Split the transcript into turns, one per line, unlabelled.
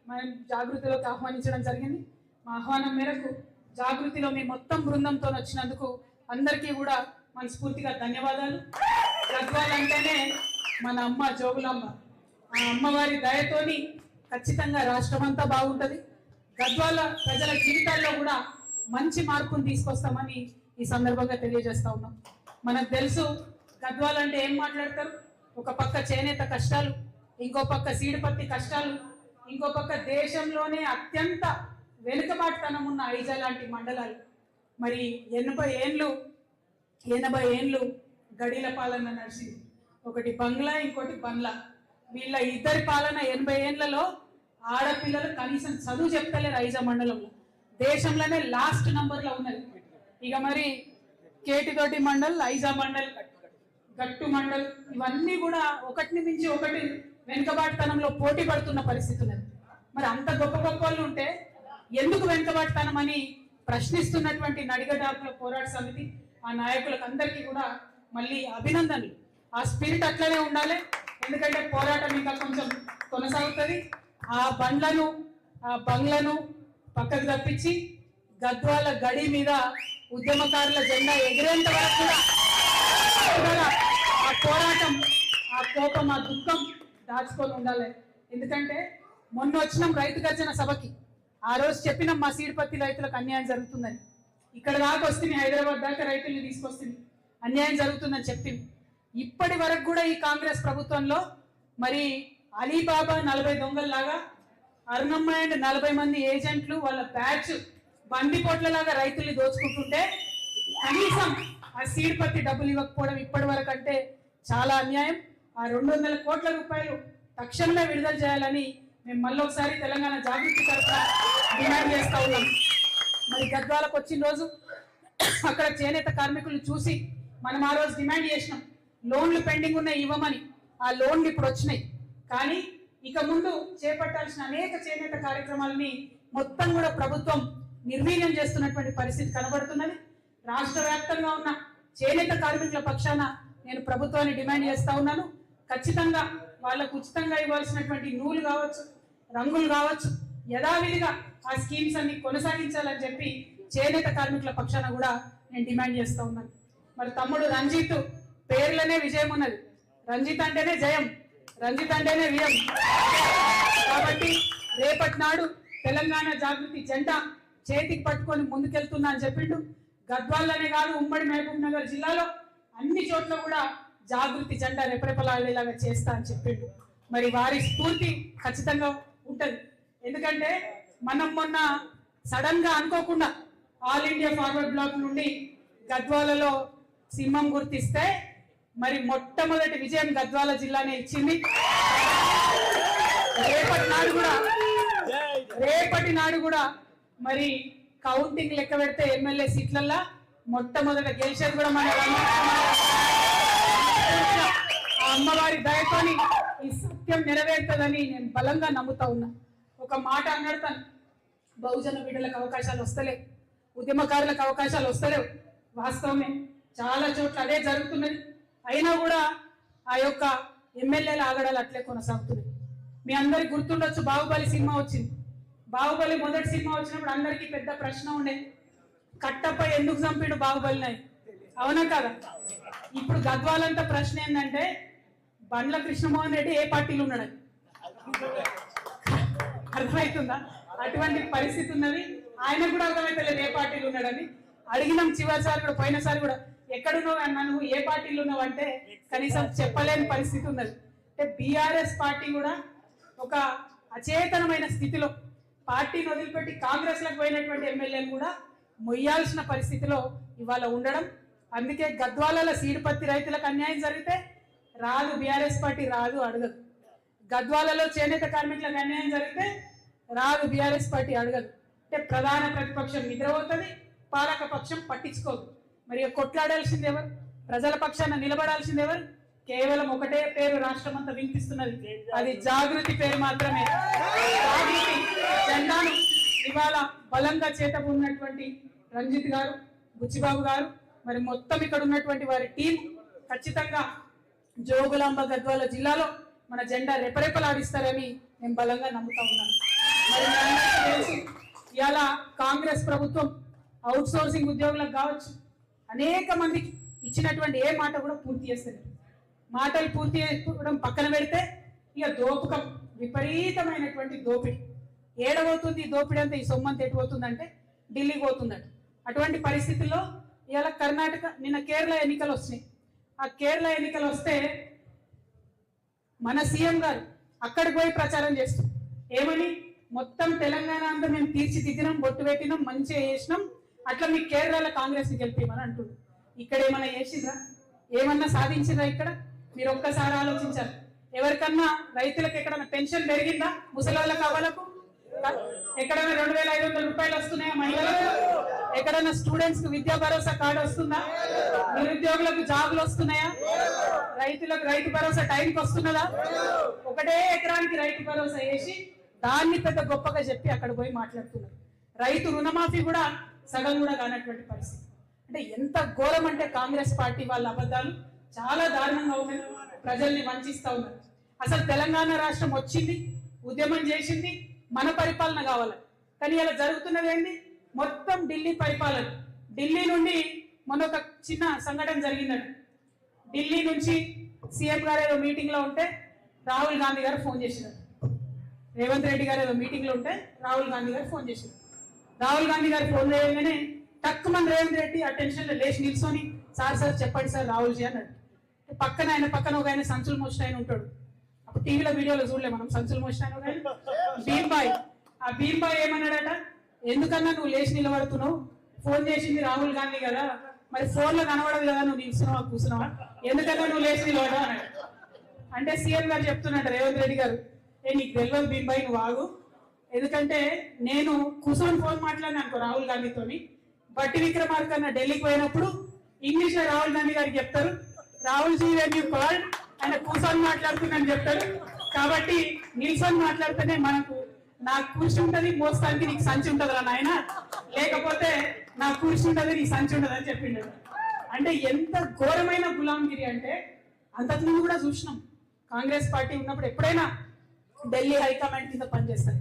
మనం జాగృతిలోకి ఆహ్వానించడం జరిగింది. మా ఆహ్వానం మేరకు జాగృతిలో మీ మొత్తం బృందంతో వచ్చినందుకు అందరికీ కూడా మనస్ఫూర్తిగా ధన్యవాదాలు. గద్వాల్ అంటేనే మన అమ్మ జోగులాంబ, ఆ అమ్మవారి దయతోని ఖచ్చితంగా రాష్ట్రం అంతా బాగుంటుంది. గద్వాల ప్రజల జీవితాల్లో కూడా మంచి మార్పును తీసుకొస్తామని ఈ సందర్భంగా తెలియజేస్తా ఉన్నాం. మనకు తెలుసు గద్వాల్ అంటే ఏం మాట్లాడతారు, ఒక పక్క చేనేత కష్టాలు, ఇంకో పక్క సీడిపత్తి కష్టాలు, ఇంకో పక్క దేశంలోనే అత్యంత వెనుకబాటుతనం ఉన్న ఐజా లాంటి మండలాలు. మరి 80 ఏండ్లు గడిల పాలన నడిచింది. ఒకటి బంగ్లా, ఇంకోటి బంగ్లా. వీళ్ళ ఇద్దరి పాలన 80 ఏండ్లలో ఆడపిల్లలు కనీసం చదువు చెప్తలేరు. ఐజా మండలంలో దేశంలోనే లాస్ట్ నంబర్లో ఉన్నది. ఇక మరి కేటితోటి మండల్, ఐజా మండల్, గట్టు మండల్, ఇవన్నీ కూడా ఒకటిని మించి ఒకటి వెనుకబాటుతనంలో పోటీ పడుతున్న పరిస్థితి ఉన్నది. మరి అంత గొప్ప గొప్ప వాళ్ళు ఉంటే ఎందుకు వెనుకబాటుతనం అని ప్రశ్నిస్తున్నటువంటి నడిగడ్డ పోరాట సమితి ఆ నాయకులకు అందరికీ కూడా మళ్ళీ అభినందనలు. ఆ స్పిరిట్ అట్లనే ఉండాలి, ఎందుకంటే పోరాటం ఇంకా కొంచెం కొనసాగుతుంది. ఆ బంగ్లను పక్కకు తప్పించి గద్వాల గడి మీద ఉద్యమకారుల జెండా ఎగిరేంత వరకు కూడా ఆ పోరాటం, ఆ కోపం, ఆ దుఃఖం దాచుకొని ఉండాలి. ఎందుకంటే మొన్న వచ్చినాం రైతు గర్జన సభకి, ఆ రోజు చెప్పినాం మా సీడిపత్తి రైతులకు అన్యాయం జరుగుతుందని. ఇక్కడ దాకా వస్తుంది, హైదరాబాద్ దాకా రైతుల్ని తీసుకొస్తుంది, అన్యాయం జరుగుతుందని చెప్పింది. ఇప్పటి వరకు కూడా ఈ కాంగ్రెస్ ప్రభుత్వంలో మరి అలీబాబా 40 దొంగల్లాగా, అరుణమ్మ అండ్ 40 మంది ఏజెంట్లు వాళ్ళ బ్యాచ్ బందిపోట్లలాగా రైతుల్ని దోచుకుంటుంటే కనీసం ఆ సీడిపత్తి డబ్బులు ఇవ్వకపోవడం ఇప్పటి వరకు అంటే చాలా అన్యాయం. ఆ 200 కోట్ల రూపాయలు తక్షణమే విడుదల చేయాలని మేము మళ్ళొకసారి తెలంగాణ జాగృతి తరఫున డిమాండ్ చేస్తా ఉన్నాం. మరి గద్వాలకు వచ్చిన రోజు అక్కడ చేనేత కార్మికులు చూసి మనం ఆ రోజు డిమాండ్ చేసినాం, లోన్లు పెండింగ్ ఉన్నాయి ఇవ్వమని. ఆ లోన్లు ఇప్పుడు వచ్చినాయి, కానీ ఇక ముందు చేపట్టాల్సిన అనేక చేనేత కార్యక్రమాలని మొత్తం కూడా ప్రభుత్వం నిర్వీర్యం చేస్తున్నటువంటి పరిస్థితి కనబడుతున్నది. రాష్ట్ర వ్యాప్తంగా ఉన్న చేనేత కార్మికుల పక్షాన నేను ప్రభుత్వాన్ని డిమాండ్ చేస్తా ఉన్నాను. ఖచ్చితంగా వాళ్ళకు ఉచితంగా ఇవ్వాల్సినటువంటి నూలు కావచ్చు, రంగులు కావచ్చు, యథావిధిగా ఆ స్కీమ్స్ అన్ని కొనసాగించాలని చెప్పి చేనేత కార్మికుల పక్షాన కూడా నేను డిమాండ్ చేస్తా ఉన్నాను. మరి తమ్ముడు రంజిత్ పేర్లనే విజయం ఉన్నది, రంజిత్ అంటేనే జయం, రంజిత్ అంటేనే విజయం. కాబట్టి రేపటి నాడు తెలంగాణ జాగృతి జెండా చేతికి పట్టుకొని ముందుకెళ్తున్నా అని చెప్పిండు. గద్వాలనే కాదు, ఉమ్మడి మహబూబ్ నగర్ జిల్లాలో అన్ని చోట్ల కూడా జాగృతి జెండా రెపరెపలాడేలాగా చేస్తా అని చెప్పిండు. మరి వారి స్ఫూర్తి ఖచ్చితంగా ఉంటది. ఎందుకంటే మనం మొన్న సడన్ గా అనుకోకుండా ఆల్ ఇండియా ఫార్వర్డ్ బ్లాక్ నుండి గద్వాలలో సింహం గుర్తిస్తే మరి మొట్టమొదటి విజయం గద్వాల జిల్లానే ఇచ్చింది. రేపటి నాడు కూడా మరి కౌంటింగ్ లెక్క పెడితే ఎమ్మెల్యే సీట్లల్లో మొట్టమొదట గెలిచేది కూడా మన అమ్మవారి దయతోని ఈ సత్యం నెరవేరుతుందని నేను బలంగా నమ్ముతా ఉన్నా. ఒక మాట అన్నాడుతాను, బహుజన బిడ్డలకు అవకాశాలు వస్తలేవు, ఉద్యమకారులకు అవకాశాలు వస్తలేవు. వాస్తవమే, చాలా చోట్ల అదే జరుగుతున్నది. అయినా కూడా ఆ యొక్క ఎమ్మెల్యేల ఆగడాలు అట్లే కొనసాగుతున్నాయి. మీ అందరికి గుర్తుండొచ్చు, బాహుబలి సినిమా వచ్చింది. బాహుబలి మొదటి సినిమా వచ్చినప్పుడు అందరికీ పెద్ద ప్రశ్న ఉండేది, కట్టప్ప ఎందుకు చంపిడు బాహుబలిని, అవునా కదా? ఇప్పుడు గద్వాలంతా ప్రశ్న ఏంటంటే బండ్ల కృష్ణమోహన్ రెడ్డి ఏ పార్టీలో ఉన్నాడని. అర్థమవుతుందా? అటువంటి పరిస్థితి ఉన్నది. ఆయన కూడా అర్థమైతలేదు ఏ పార్టీలో ఉన్నాడని. అడిగినాం చివరిసారి కూడా, పోయినసారి కూడా, ఎక్కడున్నావు అన్నా, నువ్వు ఏ పార్టీలో ఉన్నావు అంటే కనీసం చెప్పలేని పరిస్థితి ఉన్నది. అంటే బీఆర్ఎస్ పార్టీ కూడా ఒక అచేతనమైన స్థితిలో పార్టీని వదిలిపెట్టి కాంగ్రెస్ లకు పోయినటువంటి ఎమ్మెల్యేలు కూడా మొయ్యాల్సిన పరిస్థితిలో ఇవాళ ఉండడం. అందుకే గద్వాలలో సీడిపత్తి రైతులకు అన్యాయం జరిగితే రాదు, బీఆర్ఎస్ పార్టీ రాదు, అడగదు. గద్వాలలో చేనేత కార్మికులకు అన్యాయం జరిగితే రాదు, బీఆర్ఎస్ పార్టీ అడగదు. అంటే ప్రధాన ప్రతిపక్షం నిద్రపోతుంది, పాలక పక్షం పట్టించుకోదు. మరి కొట్లాడాల్సింది ఎవరు? ప్రజల పక్షాన నిలబడాల్సింది ఎవరు? కేవలం ఒకటే పేరు రాష్ట్రం అంతా వినిపిస్తున్నది, అది జాగృతి పేరు మాత్రమే. జాగృతి జెండాను ఇవాళ బలంగా చేతబూన్నటువంటి రంజిత్ గారు, బుచ్చిబాబు గారు, మరి మొత్తం ఇక్కడ ఉన్నటువంటి వారి టీం ఖచ్చితంగా జోగులాంబ గద్వాల జిల్లాలో మన జెండా రెపరెపలాడిస్తారని నేను బలంగా నమ్ముతా ఉన్నాను. మరి మీ అందరికీ తెలుసు ఇవాళ కాంగ్రెస్ ప్రభుత్వం అవుట్ సోర్సింగ్ ఉద్యోగులకు కావచ్చు అనేక మందికి ఇచ్చినటువంటి ఏ మాట కూడా పూర్తి చేస్తారు. మాటలు పూర్తి చేసుకోవడం పక్కన పెడితే ఇక దోపకం, విపరీతమైనటువంటి దోపిడి. ఏడబోతుంది ఈ దోపిడీ అంతా, ఈ సొమ్మంతా ఎటు పోతుందంటే ఢిల్లీకి పోతుందట. అటువంటి పరిస్థితుల్లో ఇవాళ కర్ణాటక, నిన్న కేరళ ఎన్నికలు వచ్చినాయి. ఆ కేరళ ఎన్నికలు వస్తే మన సీఎం గారు అక్కడికి పోయి ప్రచారం చేస్తాం. ఏమని? మొత్తం తెలంగాణ అంతా మేము తీర్చిదిద్దినాం, బొట్టు పెట్టినాం, మంచిగా చేసినాం, అట్లా మీ కేరళలో కాంగ్రెస్ని గెలిపిమని అంటున్నారు. ఇక్కడ ఏమన్నా చేసిండ్రా? ఏమన్నా సాధించిందా? ఇక్కడ మీరు ఒక్కసారి ఆలోచించారు. ఎవరికన్నా రైతులకు ఎక్కడన్నా పెన్షన్ పెరిగిందా? ముసలాళ్ళ కావాలకు ఎక్కడైనా 2500 రూపాయలు వస్తున్నాయా? మహిళలకు ఎక్కడైనా స్టూడెంట్స్ కు విద్యా భరోసా కార్డు వస్తుందా? నిరుద్యోగులకు జాబులు వస్తున్నాయా? రైతులకు రైతు భరోసా టైంకి వస్తున్నదా? ఒకటే ఎకరానికి రైతు భరోసా వేసి దాన్ని పెద్ద గొప్పగా చెప్పి అక్కడ పోయి మాట్లాడుతున్నారు. రైతు రుణమాఫీ కూడా సగం కూడా కానటువంటి పరిస్థితి. అంటే ఎంత ఘోరం అంటే కాంగ్రెస్ పార్టీ వాళ్ళ అబద్ధాలు చాలా దారుణంగా ఉన్నాయి. ప్రజల్ని వంచిస్తా ఉన్నారు. అసలు తెలంగాణ రాష్ట్రం వచ్చింది, ఉద్యమం చేసింది, మన పరిపాలన కావాలి. కానీ ఇలా జరుగుతున్నది ఏంటి? మొత్తం ఢిల్లీ పరిపాలన. ఢిల్లీ నుండి మొన్న ఒక చిన్న సంఘటన జరిగిందట. ఢిల్లీ నుంచి సీఎం గారు ఏదో మీటింగ్ లో ఉంటే రాహుల్ గాంధీ గారు ఫోన్ చేసినారు. రేవంత్ రెడ్డి గారు ఏదో మీటింగ్ లో ఉంటే రాహుల్ గాంధీ గారు ఫోన్ చేసినారు. రాహుల్ గాంధీ గారు ఫోన్ చేయగానే తక్కువ రేవంత్ రెడ్డి ఆ టెన్షన్ లో లేచి నిల్చొని, సార్ సార్ చెప్పండి సార్ రాహుల్ జీ అన్నాడు. పక్కన ఒక ఆయన సంచులు మోసిన ఆయన ఉంటాడు. అప్పుడు టీవీలో వీడియోలో చూడలే మనం, సంచులు మోసిన ఆయన భీమ్బాయ్. ఆ భీమ్బాయ్ ఏమన్నాడట? ఎందుకన్నా నువ్వు లేచి నిలబడుతున్నావు? ఫోన్ చేసింది రాహుల్ గాంధీ కదా, మరి ఫోన్ లో కనబడదు కదా, నువ్వు నిల్చున్నావా కూర్చున్నావా, ఎందుకన్నా నువ్వు లేచి నిలబడవు అన్నాడు. అంటే సీఎం గారు చెప్తున్నాడు రేవంత్ రెడ్డి గారు, నీకు తెలియదు భీమ్బాయ్, నువ్వు ఆగు. ఎందుకంటే నేను కూర్చొని ఫోన్ మాట్లాడినా అనుకో రాహుల్ గాంధీతోని, బట్టి విక్రమార్క అన్న ఢిల్లీకి పోయినప్పుడు ఇంగ్లీష్ లో రాహుల్ గాంధీ గారికి చెప్తారు, Rahul ji when you called, ఆయన కూర్చొని మాట్లాడుతుందని చెప్తారు. కాబట్టి నిల్చొని మాట్లాడితేనే మనకు, నాకు కూర్చుంటది ఉంటది, మోస్తానికి నీకు సంచి ఉంటది రా నాయన, లేకపోతే నాకు కూర్చుంటది నీకు సంచి ఉంటది అని చెప్పిండు. అంటే ఎంత ఘోరమైన గులాంగిరి అంటే అంతకుముందు కూడా చూసినాం. కాంగ్రెస్ పార్టీ ఉన్నప్పుడు ఎప్పుడైనా ఢిల్లీ హైకమాండ్ కింద పనిచేస్తారు.